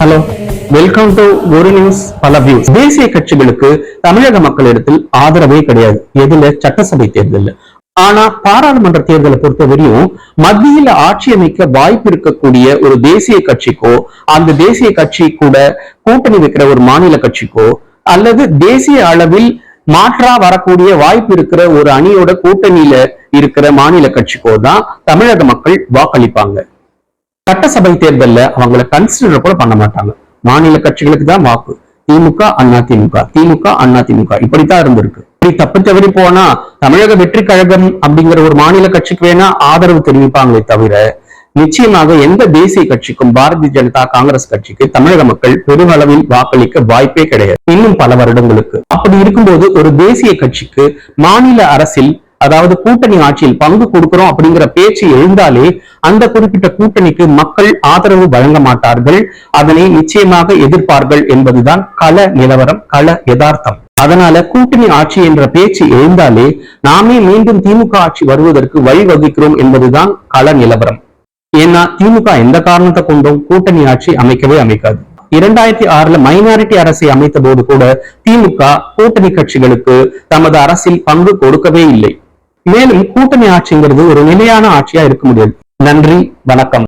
Hello, welcome to ஒரு news பல views. தேசிய கட்சிகளுக்கு தமிழக மக்களிடத்தில் ஆதரவே கிடையாது. எதுல? சட்டசபை தேர்தல். ஆனா பாராளுமன்ற தேர்தலை பொறுத்தவரையும் மத்தியில ஆட்சி அமைக்க வாய்ப்பு இருக்கக்கூடிய ஒரு தேசிய கட்சிக்கோ, அந்த தேசிய கட்சி கூட கூட்டணி வைக்கிற ஒரு மாநில கட்சிக்கோ, அல்லது தேசிய அளவில் மாற்றா வரக்கூடிய வாய்ப்பு இருக்கிற ஒரு அணியோட கூட்டணியில இருக்கிற மாநில கட்சிக்கோ தான் தமிழக மக்கள் வாக்களிப்பாங்க. சட்டசபை தேர்தல்ல அவங்களை கன்சிடர் கூட பண்ண மாட்டாங்க. மாநில கட்சிகளுக்கு தான் வாக்கு. திமுக, அதிமுக, திமுக, அதிமுக இப்படித்தான் இருந்திருக்கு. இப்படி தப்பு தவறி போனா தமிழக வெற்றி கழகம் அப்படிங்கிற ஒரு மாநில கட்சிக்கு வேணா ஆதரவு தெரிவிப்பாங்களே தவிர நிச்சயமாக எந்த தேசிய கட்சிக்கும், பாரதிய ஜனதா, காங்கிரஸ் கட்சிக்கு தமிழக மக்கள் பெருமளவில் வாக்களிக்க வாய்ப்பே கிடையாது, இன்னும் பல வருடங்களுக்கு. அப்படி இருக்கும்போது ஒரு தேசிய கட்சிக்கு மாநில அரசில், அதாவது கூட்டணி ஆட்சியில் பங்கு கொடுக்கிறோம் அப்படிங்கிற பேச்சு எழுந்தாலே அந்த குறிப்பிட்ட கூட்டணிக்கு மக்கள் ஆதரவு வழங்க மாட்டார்கள், அதனை நிச்சயமாக எதிர்ப்பார்கள் என்பதுதான் கள நிலவரம், கள யதார்த்தம். அதனால கூட்டணி ஆட்சி என்ற பேச்சு எழுந்தாலே நாமே மீண்டும் திமுக ஆட்சி வருவதற்கு வழிவகுக்கிறோம் என்பதுதான் கள நிலவரம். ஏன்னா திமுக எந்த காரணத்தை கொண்டும் கூட்டணி ஆட்சி அமைக்கவே அமைக்காது. 2006 மைனாரிட்டி அரசை அமைத்த போது கூட திமுக கூட்டணி கட்சிகளுக்கு தமது அரசில் பங்கு கொடுக்கவே இல்லை. மேலும் கூட்டணி ஆட்சிங்கிறது ஒரு நிலையான ஆட்சியா இருக்க முடியாது. நன்றி, வணக்கம்.